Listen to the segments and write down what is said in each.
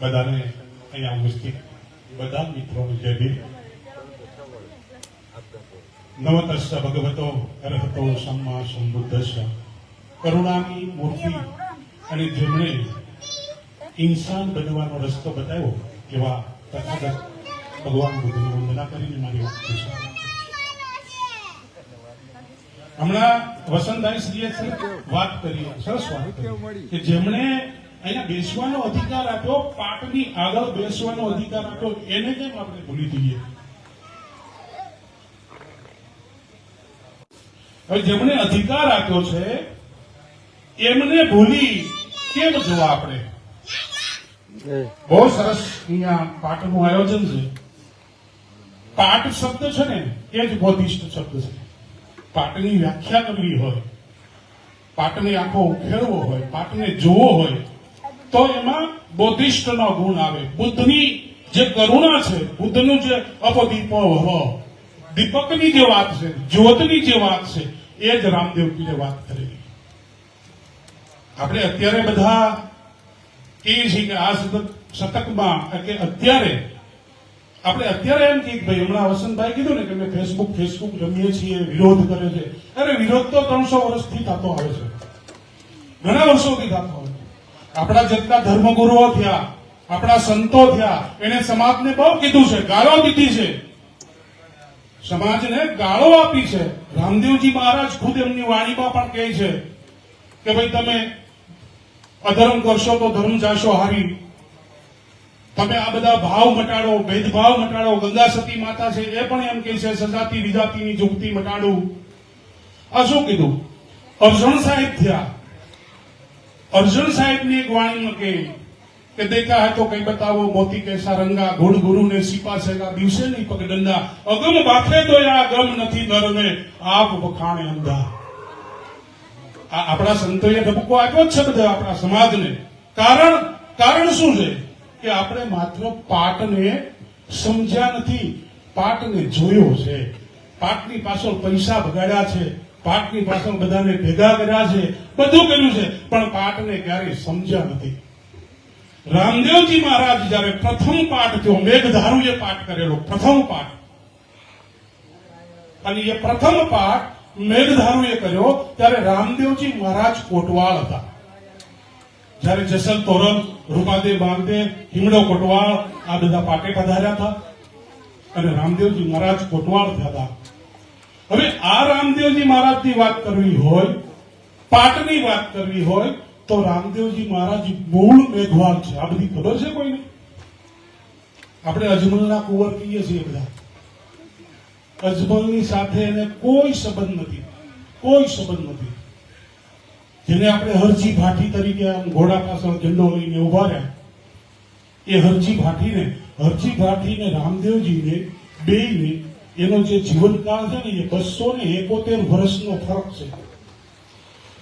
બધાને અહીંયા ઉપસ્થિત બધા મિત્રોને જય ભીમ. નમસ્તસ્ય ભગવતો અરહતો સમ્મા સંબુદ્ધસ્ય. કરુણાની મૂર્તિ અને જેમણે ઇન્સાન બનવાનો રસ્તો બતાવ્યો એવા તથાગત ભગવાન બુદ્ધની વંદના કરીને મારી વાત છે. હમણાં વસંતભાઈ વાત કરી, સરસ વાત કરી કે જેમણે અહીંયા બેસવાનો અધિકાર આપ્યો, પાટની આગળ બેસવાનો અધિકાર આપ્યો, એને કેમ આપણે ભૂલી જઈએ? હવે જેમણે અધિકાર આપ્યો છે એમને ભૂલી કેમ જોવા આપણે? બહુ સરસ અહીંયા પાઠનું આયોજન છે. પાઠ શબ્દ છે ને એ જ બોધિષ્ઠ શબ્દ છે. પાઠની વ્યાખ્યા કરવી હોય, પાઠને આખો ઉખેડવો હોય, પાઠને જોવો હોય તો એમાં બોધિષ્ઠનો ગુણ આવે. બુદ્ધની જે કરુણા છે, બુદ્ધનું જે અપદીપો ભવ, દીપકની જે વાત છે, જ્યોતની જે વાત છે, એ જ રામદેવજીને વાત કરેલી. આપણે અત્યારે બધા કહીએ છીએ કે આ શતકમાં કે અત્યારે આપણે અત્યારે એમ કહીએ ભાઈ હમણાં વસંતભાઈ કીધું ને કે અમે ફેસબુક રમીએ છીએ, વિરોધ કરે છે. અરે વિરોધ તો 300 વર્ષથી થતો આવે છે, ઘણા વર્ષોથી થતો આવે છે. આપણા જેટલા ધર્મગુરુઓ થયા, આપણા સંતો થયા, એને સમાજને બહુ કીધું છે, ગાળો દીધી છે, સમાજને ગાળો આપી છે. રામદેવજી મહારાજ ખુદ એમની વાણીમાં પણ કહે છે કે ભાઈ તમે અધર્મ કરશો તો ધર્મ જાશો હારી. તમે આ બધા ભાવ મટાડો, ભેદભાવ મટાડો. ગંગા સતી માતા છે એ પણ એમ કહે છે સજાતી વિજાતીની જુગતી મટાડું. આ શું કીધું? અર્જણ સાહેબ થયા. અર્જણ સાહેબની એક વાણીમાં કહે કે દેખા હે તો કઈ બતાવો મોતી કેસા રંગા, ગુણ ગુરુ ને સિપા સેગા, દિવસે નહીં પગડંડા, અગમ બાખે તો આ ગમ નથી નરને, આપ વખાણે અંધા. આ આપણા સંતોએ ધબકો આપ્યો જ છે બધા આપણા સમાજને. કારણ શું છે કે આપણે માત્ર પાઠને સમજ્યા નથી, પાઠને જોયો છે. પાઠની પાછળ પૈસા બગાડ્યા છે, પાઠની પાછળ બધાને ભેગા કર્યા છે, બધું કર્યું છે, પણ પાઠને ક્યારેય સમજ્યા નથી. રામદેવજી મહારાજ જયારે પ્રથમ પાઠ થયો, મેઘધારુએ પાઠ કરેલો પ્રથમ પાઠ, અને એ પ્રથમ પાઠ મેઘધારુએ કર્યો ત્યારે રામદેવજી મહારાજ કોટવાળ હતા. જયારે જસલ તોરલ, રૂપાદેવ બાગદેવ, હિમડો કોટવાળ આ બધા પાટે પધાર્યા હતા અને રામદેવજી મહારાજ કોટવાળ થયા હતા. હવે આ રામદેવજી મહારાજની વાત કરવી હોય, પાટની વાત કરવી હોય તો રામદેવજી મહારાજ મૂળ મેઘવાળ છે. આ બધી ખબર છે કોઈને? આપણે અજમલના કુંવર કહીએ છીએ બધા. અજમલની સાથે એને કોઈ સંબંધ નથી, કોઈ સંબંધ નથી. જેને આપણે હરજી ભાટી તરીકે આમ ઘોડા પાછળ ઝંડો લઈને ઉભા રહ્યા, એ હરજી ભાટીને રામદેવજીને બેયને એનો જે જીવનકાળ છે ને એ 271 વર્ષનો ફરક છે.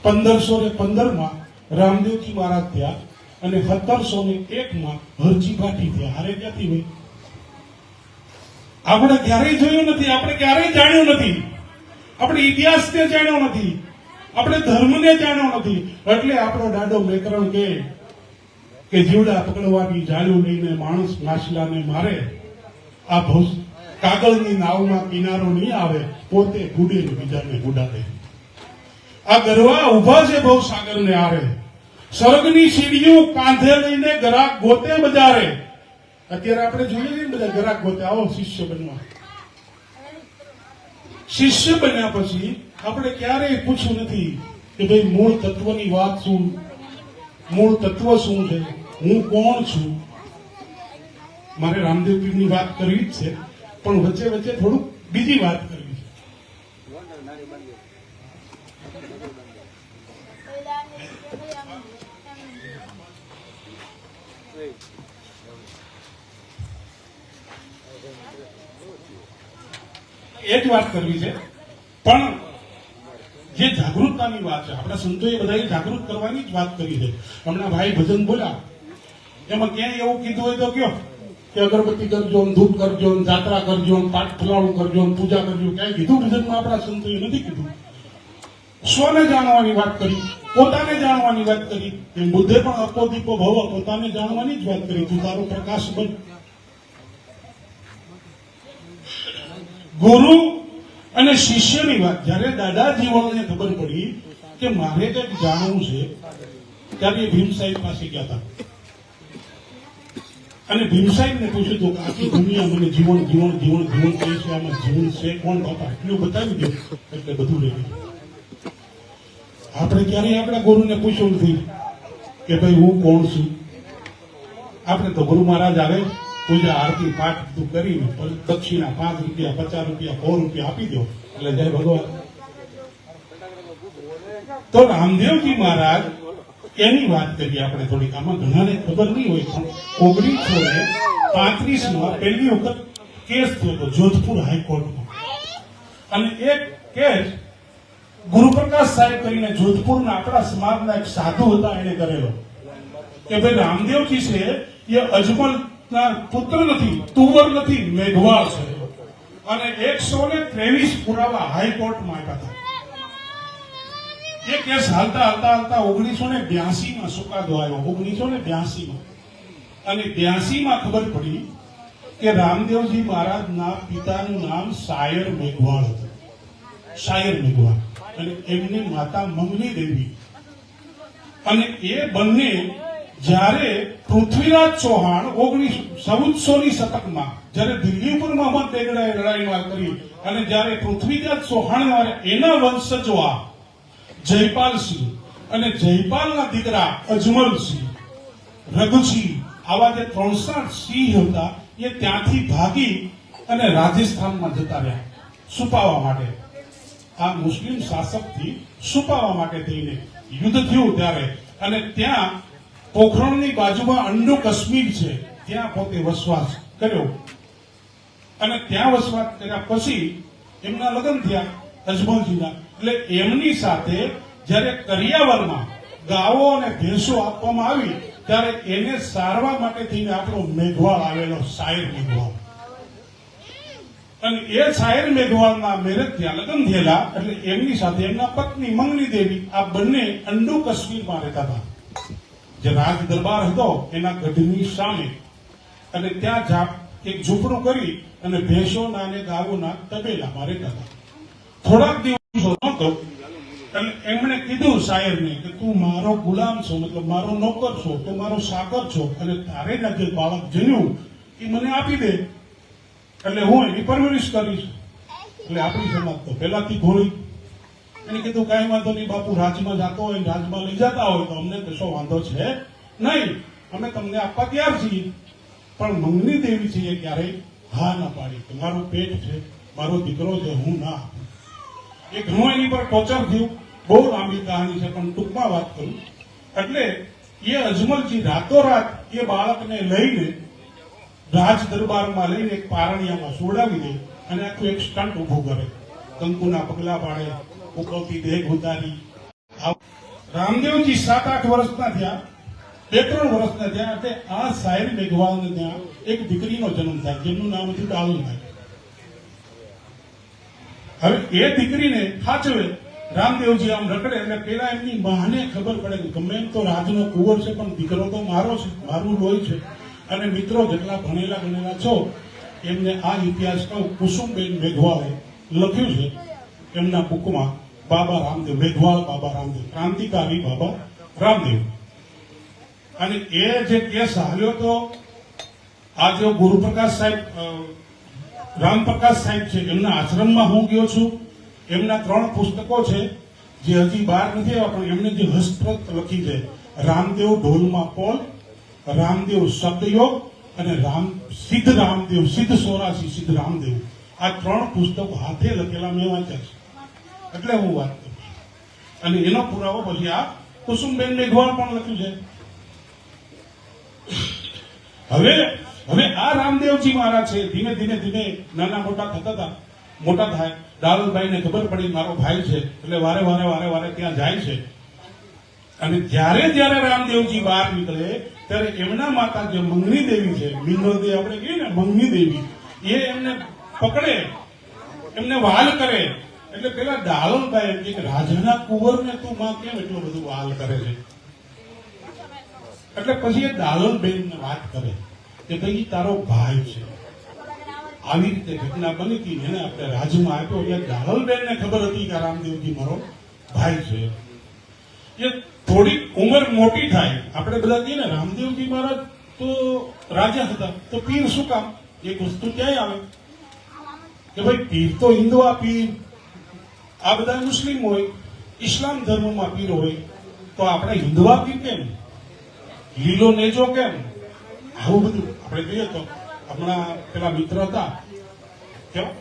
1515 રામદેવજી મહારાજ થયા અને 1701 હરજી ભાટી થયા. હારે ક્યાંથી હોય? આપણે ક્યારેય જોયું નથી, આપણે ક્યારેય જાણ્યું નથી, આપણે ઇતિહાસને જાણ્યો નથી, આપણે ધર્મને જાણ્યો નથી. એટલે આપણો દાદો મેકરણ કે જીવડા પકડવાની જાળું લઈને માણસ માછલાને મારે, આ કાગળની નાવમાં કિનારો નહીં આવે, પોતે ગુડે બીજાને ગુડાડે. આ ગરવા ઉભા છે બહુ સાગરને આરે, સ્વર્ગની સીડીઓ કાંધે લઈને ગરાક ગોતે બજારે. અત્યારે આપણે જોઈએ ને બધા ગરાક ગોતે, આવો શિષ્ય બનવા. શિષ્ય બન્યા પછી આપણે ક્યારેય પૂછ્યું નથી કે ભાઈ મૂળ તત્વની વાત શું, મૂળ તત્વ શું છે, હું કોણ છું. મારે રામદેવ પીરની વાત કરવી જ છે, પણ વચ્ચે વચ્ચે થોડુંક બીજી વાત કરવી છે. એ જ વાત કરવી છે, પણ જે જાગૃતતાની વાત છે, આપણા સંતોએ બધાએ જાગૃત કરવાની જ વાત કરી છે. હમણાં ભાઈ ભજન બોલ્યા, એમાં ક્યાંય એવું કીધું હોય તો કયો કે અગરબત્તી કરજો, ધૂપ કરજો, જાત્રા કરજો, પાઠ ફલાણું કરજો, પૂજા કરજો, ક્યાંય કીધું ભજનમાં આપણા સંતોએ નથી કીધું. સ્વને જાણવાની વાત કરી. પોતાને જાણવાની વાત કરી. એમ બુદ્ધે પણ અપો દીપો ભવ, પોતાને જાણવાની જ વાત કરી. તું તારો પ્રકાશ બન. ગુરુ અને શિષ્યની વાત જ્યારે દાદા જીવનને ખબર પડી કે મારે કંઈક જાણવું છે, ત્યારે એ ભીમ સાહેબ પાસે ગયા હતા અને ભીમ સાહેબને પૂછ્યું હતું કે આખી દુનિયા મને જીવન જીવન જીવન જીવન કહે છે, આમાં જીવન છે કોણ બાપા? એટલું બતાવી દો એટલે બધું રહી ગયું. આપણે ક્યારેય આપણા ગુરુને પૂછ્યું નથી કે ભાઈ હું કોણ છું. આપણે તો ગુરુ મહારાજ આવે, પૂજા આરતી પાઠ બધું કરીને દક્ષિણા 5 રૂપિયા 50 રૂપિયા 100 રૂપિયા આપી દો એટલે જય ભગવાન. તો રામદેવજી મહારાજ એની વાત કરીએ આપણે થોડીક. આમાં ઘણાને ખબર નહીં હોય પણ 1935 પહેલી વખત કેસ થયો હતો જોધપુર હાઈકોર્ટમાં. અને એક કેસ ગુરુપ્રકાશ સાહેબ કરીને જોધપુરના આપણા સમાજના એક સાધુ હતા એને કરેલો કે ભાઈ રામદેવજી છે એ અજમલના પુત્ર નથી, તુવર નથી, મેઘવાળ છે. અને 123 પુરાવા હાઈકોર્ટમાં આપ્યા હતા. એ કેસ હાલતા 1982 ચુકાદો આવ્યો. 1982 અને 82 ખબર પડી કે રામદેવજી મહારાજના પિતાનું નામ શાયર મેઘવાળ હતું. શાયર મેઘવાળ અને એમની માતા મંગલી દેવી. અને એ બંને જ્યારે પૃથ્વીરાજ ચૌહાણ 1400ની શતકમાં જ્યારે દિલ્હી ઉપર મોહમ્મદ બેગડાએ લડાઈ કરી અને જ્યારે પૃથ્વીરાજ ચૌહાણ એના વંશજો જયપાલસિંહ અને જયપાલના દીકરા અજમલસિંહ, રઘુસિંહ, આવા જે 3 સિંહ હતા એ ત્યાંથી ભાગી અને રાજસ્થાનમાં જતા રહ્યા છુપાવવા માટે. આ મુસ્લિમ શાસકથી છુપાવવા માટે થઈને યુદ્ધ થયું ત્યારે. અને ત્યાં પોખરણની બાજુમાં અંડો કાશ્મીર છે, ત્યાં પોતે વસવાટ કર્યો. અને ત્યાં વસવાટ કર્યા પછી એમના લગ્ન થયા અજમલજીના. એટલે એમની સાથે જ્યારે કરિયાવરમાં ગાવો અને ભેંસો આપવામાં આવી ત્યારે એને સારવા માટે થઈને આપણો મેઘવાળ આવેલો, શાયર મેઘવાળ. અને એ શાયર મેઘવાળના મેરેજ થયા, લગ્ન થયેલા. એટલે એમની સાથે એમના પત્ની મંગલી દેવી, આ બંને અંડુ કાશ્મીરમાં રહેતા હતા. જે રાજ દરબાર હતો એના ગઢની સામે. અને ત્યાં એક ઝૂંપડું કરી અને ભેંસોના અને ગાવોના તબેલામાં રહેતા હતા. થોડાક દિવસો નહોતો એટલે એમણે કીધું શાયરને કે તું મારો ગુલામ છો, મતલબ મારો નોકર છો, તું મારો સાકર છો અને તારે ના જે બાળક જન્યું એ મને આપી દે એટલે હું એની પરવરિશ કરીશ. એટલે આપણી સમાજ તો પહેલાથી ભોળી. એને કીધું કાંઈ વાંધો નહીં બાપુ, રાજમાં જતો હોય રાજમાં લઈ જતા હોય તો અમને કશો વાંધો છે નહીં, અમે તમને આપવા તૈયાર છીએ. પણ મંગની દેવી છે એ ક્યારેય હા ના પાડી કે મારું પેટ છે, મારો દીકરો છે, હું ના આપું. એ ઘણું એની પર ટોર્ચર થયું. બહુ લાંબી કહાની છે પણ ટૂંકમાં વાત કરું. એટલે એ અજમલજી રાતોરાત એ બાળકને લઈને રાજ દરબારમાં લઈને એક પારણિયામાં સુવડાવી દે અને આખું એક સ્ટન્ટ ઉભું કરે. કંકુના પગલા પાડે, ઉપરથી દેહ ઉતારી. રામદેવજી 7-8 વર્ષના થયા, 2-3 વર્ષના થયા એટલે આ શાયર મેઘવાળને ત્યાં એક દીકરીનો જન્મ થાય જેમનું નામ હતું ડાળુભાઈ. હવે એ દીકરીને સાચવે રામદેવજી આમ રખડે એટલે પેલા એમની માને ખબર પડે કે ગમે એમ તો રાજનો કુંવર છે પણ દીકરો તો મારો છે, મારું લોહી છે. અને મિત્રો જેટલા ભણેલા ગણેલા છો એમને આ ઇતિહાસ કહું. કુસુમબેન મેઘવાળે લખ્યું છે એમના બુકમાં, બાબા રામદેવ, મેઘવાળ બાબા રામદેવ, ક્રાંતિકારી બાબા રામદેવ. અને એ જે કેસ હાલ્યો તો આ જો ગુરુપ્રકાશ સાહેબ, રામપ્રકાશ સાહેબ છે એમના આશ્રમમાં હું ગયો છું. એમના 3 પુસ્તકો છે જે હજી બહાર નથી આવ્યા પણ એમને જે હસ્તપ્રત લખી છે, રામદેવ ઢોલમાં પોલ, રામદેવ શબ્દયોગ અને સિદ્ધ રામદેવ, સિદ્ધ 84 સિદ્ધ રામદેવ. આ 3 પુસ્તકો હાથે લખેલા મેં વાંચ્યા છે એટલે હું વાત કરું. અને એનો પુરાવો પછી આ કુસુમબેન મેઘવાળ પણ લખ્યું છે. હવે આ રામદેવજી મહારાજ છે ધીમે ધીમે નાના મોટા થતા હતા. મોટા થાય, દાઉદભાઈને ખબર પડી મારો ભાઈ છે એટલે વારે ત્યાં જાય છે. અને જ્યારે રામદેવજી બહાર નીકળે ત્યારે એમના માતા જે મંગની દેવી છે, મિનોદી આપણે કહીએ ને મંગની દેવી, એ એમને પકડે, એમને વહાલ કરે એટલે પેલા ડાલોલભાઈ એમ કે રાજાના કુંવરને તું માં કેમ એટલું બધું વાલ કરે છે? એટલે પછી એ ડાલોલબેન વાત કરે કે ભાઈ તારો ભાઈ છે. આવી રીતે ઘટના બની હતી, એને આપણે રાજમાં આપ્યો. એ ડાલોલબેન ને ખબર હતી કે રામદેવજી મારો ભાઈ છે. એ થોડી ઉંમર મોટી થાય, આપણે બધા કહીએ ને રામદેવજી મહારાજ તો રાજા હતા, તો પીર શું કામ? એક વસ્તુ ક્યાંય આવે કે ભાઈ પીર તો હિન્દુઆ પીર, આ બધા મુસ્લિમ હોય, ઇસ્લામ ધર્મમાં પીર હોય, તો આપણે હિન્દુઆ પીર કેમ? લીલો નેજો કેમ? આવું બધું આપણે કહીએ તો હમણાં પેલા મિત્ર હતા કેવા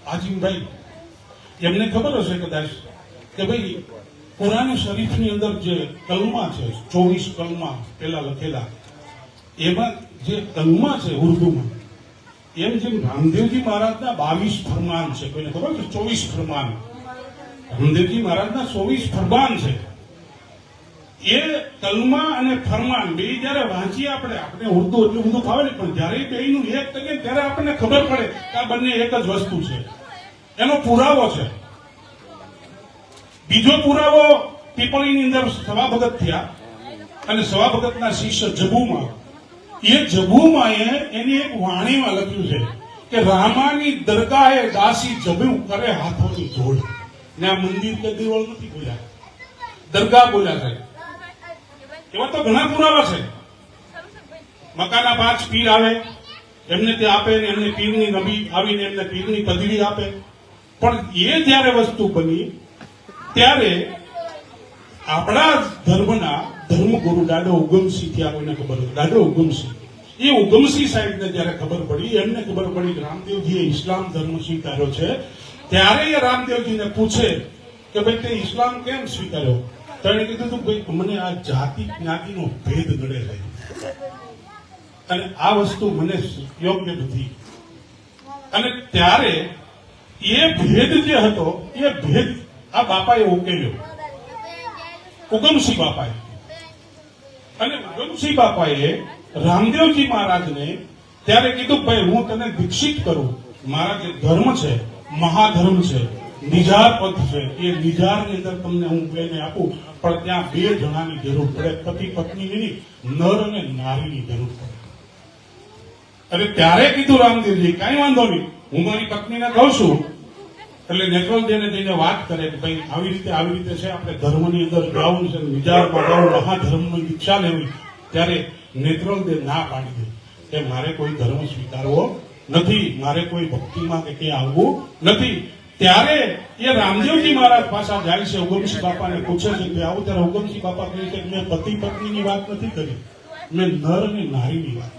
આજીમભાઈ, એમને ખબર હશે કદાચ કે ભાઈ કુરાન શરીફની અંદર જે કલમા છે 24 કલમા પેલા લખેલા, એમાં જે કલમા છે ઉર્દુમાં, એમ જેમ રામદેવજી મહારાજના 22 ફરમાન છે. કોઈને ખબર છે? 24 ફરમાન રામદેવજી મહારાજના 24 ફરમાન છે. એ કલમા અને ફરમાન બે જયારે વાંચીએ આપણે ઉર્દુ એટલું બધું ફાવે ને, પણ જયારે બેયનું એક કરીએ ત્યારે આપણને ખબર પડે કે આ બંને એક જ વસ્તુ છે. એનો પુરાવો છે. બીજો પુરાવો પીપળીની અંદર સવા ભગત થયા, અને સવા ભગતના શિષ્ય જબુમાં, એ જબુમાં એની એક વાણીમાં લખ્યું છે કે રામાની દરગાહે દાસી જબુ કરે હાથોની જોડ. ને આ મંદિર કે દેવળ નથી બોલ્યા, દરગાહ બોલ્યા છે. એવા તો ઘણા પુરાવા છે. મક્કાના 5 પીર આવે, એમને તે આપે ને એમને પીરની નબી આવીને એમને પીરની પદવી આપે. પણ એ જયારે વસ્તુ બની ત્યારે આપણા ધર્મના ધર્મગુરુ દાદો ઉગમસિંહ થયા. કોઈને ખબર હોય? દાદો ઉગમસિંહ. એ ઉગમસિંહ સાહેબને જયારે ખબર પડી, એમને ખબર પડી કે રામદેવજીએ ઇસ્લામ ધર્મ સ્વીકાર્યો છે, ત્યારે એ રામદેવજીને પૂછે કે ભાઈ તે ઇસ્લામ કેમ સ્વીકાર્યો? તો એને કીધું હતું ભાઈ મને આ જાતિ જ્ઞાતિનો ભેદ નડે છે, અને આ વસ્તુ મને યોગ્ય નથી. અને ત્યારે એ ભેદ જે હતો એ ભેદ આ બાપાએ ઉકેલ્યો, ઉગમસિંહ બાપાએ. અને ઉગમસિંહ બાપાએ રામદેવજી મહારાજને ત્યારે કીધું ભાઈ હું તને દીક્ષિત કરું, મારા જે ધર્મ છે મહાધર્મ છે, નિજાર પદ છે, એ નિજારની અંદર તમને હું લઈને આપું, પણ ત્યાં 2 જણાની જરૂર પડે, પતિ પત્નીની, નર અને નારીની જરૂર પડે. અને ત્યારે કીધું રામદેવજી કઈ વાંધો નહીં, હું મારી પત્નીને કહું છું. એટલે નેત્રોલદેવને જઈને વાત કરે કે ભાઈ આવી રીતે છે, આપણે ધર્મની અંદર ગાવું છે, નિજારમાં ગાવું, મહાધર્મની દીક્ષા લેવી. ત્યારે નેત્રોલદેવ ના પાડી દે કે મારે કોઈ ધર્મ સ્વીકારવો નથી, મારે કોઈ ભક્તિમાં કે ક્યાં આવવું નથી. ત્યારે એ રામદેવજી મહારાજ પાછા જાય છે, ઉગમસિંહ બાપાને પૂછે છે કે આવું. ત્યારે ઉગમસિંહ બાપા કહે છે કે મેં પતિ પત્નીની વાત નથી કરી, મેં નર અને નારીની વાત.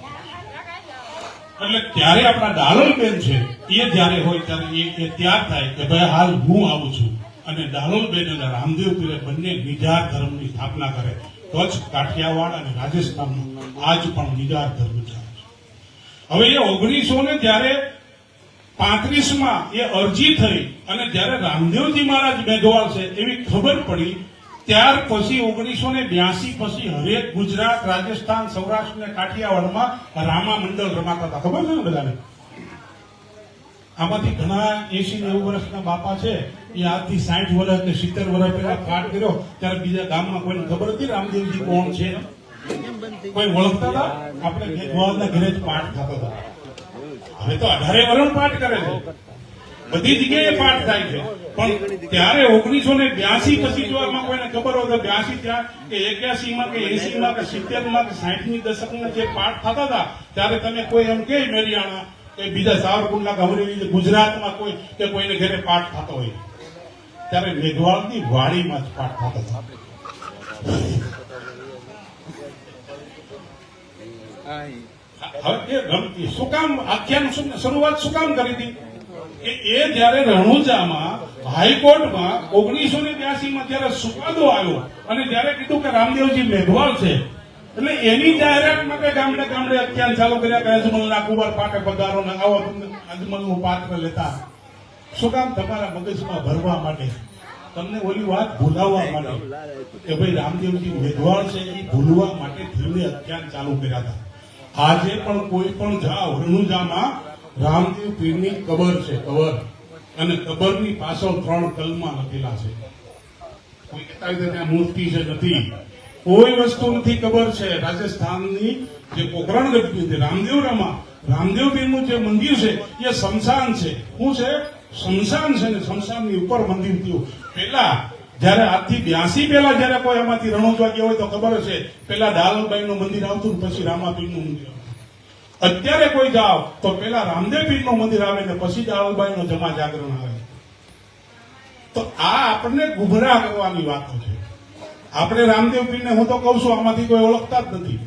એટલે ત્યારે આપણા ડાલોલબેન છે એ જયારે હોય ત્યારે એ ત્યાર થાય કે ભાઈ હાલ હું આવું છું. અને ડાલોલબેન અને રામદેવ પીરે બંને નિજાર ધર્મની સ્થાપના કરે. કચ્છ, કાઠિયાવાડ અને રાજસ્થાનનું આજ પણ નિજાર ધર્મ ચાલે છે. હવે એ 1935માં એ અરજી થઈ, અને જયારે રામદેવજી મહારાજ મેઘવાળ છે એવી ખબર પડી, ત્યાર પછી 1982 પછી હરેક ગુજરાત, રાજસ્થાન, સૌરાષ્ટ્ર અને કાઠિયાવાડમાં રામા મંડળ રમાતા હતા. ખબર છે ને બધાને? આમાંથી ઘણા 80-90 વર્ષના બાપા છે, એ આજથી 60 વર્ષ કે 70 વર્ષ પહેલા પાઠ કર્યો, ત્યારે બીજા ગામમાં કોઈને ખબર હતી રામદેવજી કોણ છે? કોઈ ઓળખતા હતા? આપણે મેઘવાળના ઘરે જ પાઠ થતા હતા. હવે તો 18 વર્ષ પાઠ કરે છે, બધી જગ્યાએ પાઠ થાય છે. પણ ત્યારે 1982 પછી જો આમાં કોઈને ખબર હોય તો 82 ત્યાં કે 81માં કે 80માં કે 70માં કે 60ની દશકના જે પાઠ થતા હતા, ત્યારે તમે કોઈ એમ કે મેરિયાણા કે બીજા સાવરકુંડલા કે અમરેલી ગુજરાતમાં કોઈ કે કોઈને ઘરે પાઠ થતો હોય, ત્યારે મેઘવાળની વાડીમાં જ પાઠ થતા હતા. હવે એ શું કામ આખ્યાન શરૂઆત શું કામ કરી હતી? એ જયારે રણુજામાં હાઈકોર્ટમાં 1982માં જયારે સુકાદો આવ્યો, અને જયારે કીધું કે રામદેવજી મેઘવાળ છે, એટલે એની જાહેરાત માટે ગામડે ગામડે અખ્યાન ચાલુ કર્યા કે અજમલના કુંવર પાટે પધારો ને આવો, તમને અજમલનું પાત્ર લેતા. શું કામ? તમારા મગજમાં ભરવા માટે, તમને ઓલી વાત ભૂલાવવા માટે કે ભાઈ રામદેવજી મેઘવાળ છે એ ભૂલવા માટે ધીમે અખ્યાન ચાલુ કર્યા હતા. આજે પણ કોઈ પણ જાઓ રણુજામાં રામદેવ પીરની કબર છે, કબર અને કબરની પાછળ 3 કલમા લખેલા છે. કોઈ કહેતા હોય તો ત્યાં મૂર્તિ છે, નથી, કોઈ વસ્તુ નથી. કબર છે. રાજસ્થાનની જે પોખરણ ગઢવી છે, રામદેવ પીરનું જે મંદિર છે એ શમશાન છે. શું છે? શમશાન છે. ને શમશાનની ઉપર મંદિર થયું. પેલા જયારે આજથી 82 પહેલા જયારે કોઈ આમાંથી રણોજવા ગયા હોય તો ખબર છે, પેલા ડાલબાઈનું મંદિર આવતું, પછી રામાપીરનું મંદિર આવતું. અત્યારે કોઈ જાઓ તો પેલા રામદેવ પીરનું મંદિર આવે ને પછી ડાલબાઈનો જમા જાગરણ આવે. તો આ આપણને ગુમરાહ કરવાની વાતો છે. આપણે રામદેવ પીરને, હું તો કઉ છું, આમાંથી કોઈ ઓળખતા જ નથી.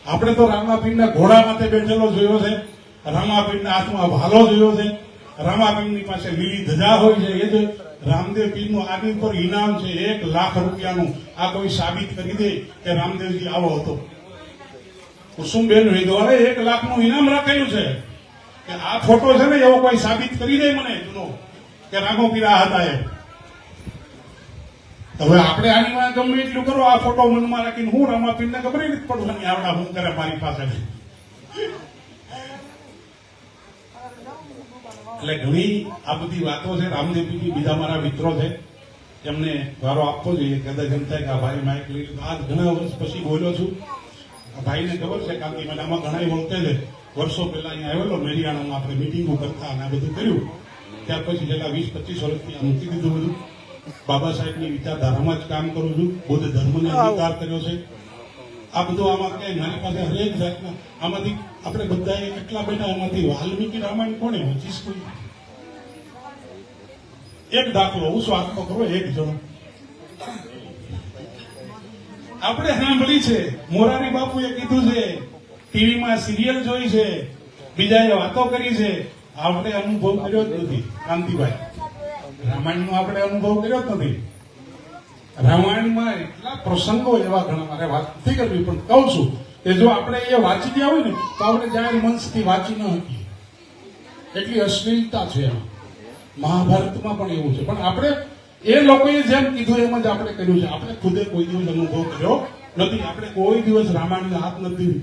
આપણે તો રામાપીરના ઘોડા માથે બેઠેલો જોયો છે, રામાપીરના હાથમાં ભાલો જોયો છે, રામાપીરની પાસે લીલી ધજા હોય છે. એ જ રામદેવ પીરનું આની ઉપર ઇનામ છે 1 લાખ રૂપિયાનું. આ કોઈ સાબિત કરી દે કે રામદેવજી આવો હતો. કુસુમબેન વેદવાળે 1 લાખનું ઇનામ રાખેલું છે કે આ ફોટો છે ને એવો કોઈ સાબિત કરી દે મને જૂનો કે રામોપીરા હતા એમ. હવે આપણે આની માં ગમે એટલું કરો, આ ફોટો મનમાં રાખીને હું રામાપીરને ખબર નથી પડવાની આવડા હું કરે મારી પાસે. એટલે ઘણી આ બધી વાતો છે. રામદેવજી બીજા મારા મિત્રો છે, એમને વારો આપવો જોઈએ. કદાચ એમ થાય કે આ ભાઈ માઇક લઈ લીધું. આ ઘણા વર્ષ પછી બોલ્યો છું. આ ભાઈને ખબર છે, કારણ કે મને આમાં ઘણા વખતે છે, વર્ષો પહેલા અહીંયા આવેલો મેરિયાણામાં, આપણે મિટિંગો કરતા અને આ બધું કર્યું. ત્યાર પછી છેલ્લા 20-25 વર્ષથી આ મૂકી દીધું બધું. બાબા સાહેબની વિચારધારામાં જ કામ કરું છું. બૌદ્ધ ધર્મને અંગીકાર કર્યો છે. આ બધું આમાં કે મારી પાસે હરેક જાતના આમાંથી આપણે બધાએ કેટલા બેઠા, એમાંથી વાલ્મીકી રામાયણ કોને વાંચીશ? કોઈ એક દાખલો હું સ્વાર્થ કરો, એક જણો આપણે સાંભળી છે. મોરારી બાપુએ કીધું છે, ટીવીમાં સિરિયલ જોઈ છે, બીજાએ વાતો કરી છે. આપણે અનુભવ કર્યો જ નથી. કાંતિભાઈ, રામાયણનો આપણે અનુભવ કર્યો જ નથી. રામાયણમાં એટલા પ્રસંગો એવા ઘણા, મારે વાત નથી કરવી પણ કહું છું કે જો આપણે એ વાંચી ગયા હોય ને તો આપણે જાહેર મંચથી વાંચી ન શકીએ. એટલી અશ્લીલતા છે એમાં. મહાભારતમાં પણ એવું છે. પણ આપણે એ લોકોએ જેમ કીધું એમ જ આપણે કર્યું છે. આપણે ખુદે કોઈ દિવસ અનુભવ કર્યો નથી. આપણે કોઈ દિવસ રામાયણને હાથ નથી.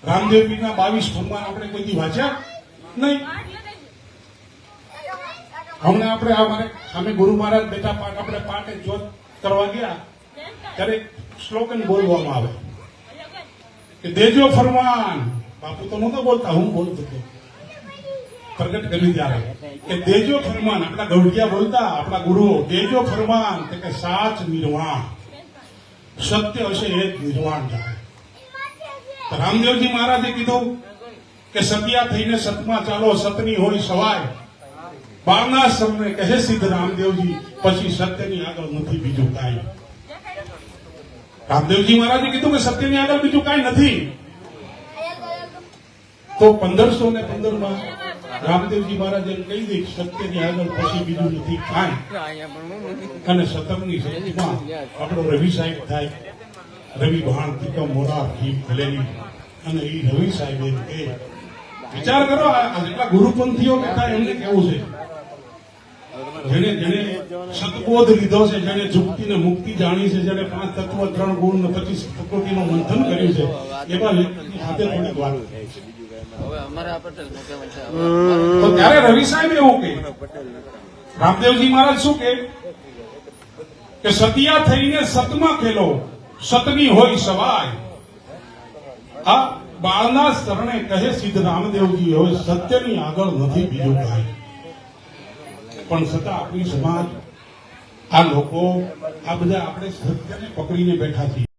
રામદેવ પીરના 22 ફરમાન આપણે કોઈ દી વાંચ્યા નહીં. હમણાં આપણે અમારે સામે ગુરુ મહારાજ બેઠા પાઠ, આપણે પાઠે જોત કરવા ગયા ત્યારે સ્લોગન બોલવામાં આવે કે દેજો ફરમાન. બાપુ તો નહોતો બોલતા, હું બોલતો હતો. પ્રગટ કર્યું ત્યારે કે દેજો ફરમાન. આપણા ગૌઢિયા બોલતા, આપણા ગુરુઓ, દેજો ફરમાન કે સાચ નિર્વાણ. સત્ય હશે એ જ નિર્વાણ થાય. રામદેવજી મહારાજે કીધું કે સત્યા થઈને સતમાં ચાલો, સતની હોય સવાય. બારના સમને કહે સિદ્ધ રામદેવજી, પછી સત્યની આગળ નથી બીજું કાંઈ. રામદેવજી મહારાજે કીધું કે સત્યની આગળ બીજું કાંઈ નથી. તો 1515 રામદેવજી મહારાજ એમ કહી દે સત્યની આગળ પછી બીજું નથી કાંઈ. અને 17મી સદીમાં આપણો રવિ સાહેબ થાય, રવિ ભાણ તીકમ મોરાર ખીમ ખલેલી. અને એ રવિ સાહેબ એમ કે વિચાર કરો, આ જેટલા ગુરુપંથીઓ બેઠા એમને કેવું છે, જેને સતબોધ લીધો છે, જેને જુક્તિ મુક્તિ જાણી છે, જેને 5 તત્વ 3 ગુણ ને 25 પ્રકૃતિનું મંથન કર્યું છે, એવા વ્યક્તિ સાથે થોડીક વાત થાય છે. તો ત્યારે રવિ સાહેબ એવું કે, રામદેવજી મહારાજ શું કે સતિયા થઈને સતમાં ખેલો, સતની હોય સવાય. આ બાળના શરણે કહે સિદ્ધ રામદેવજી, હવે સત્યની આગળ નથી બીજું કાંઈ. પણ છતાં આપણી સમાજ, આ લોકો, આ બધા આપણે સત્યને પકડીને બેઠા છીએ.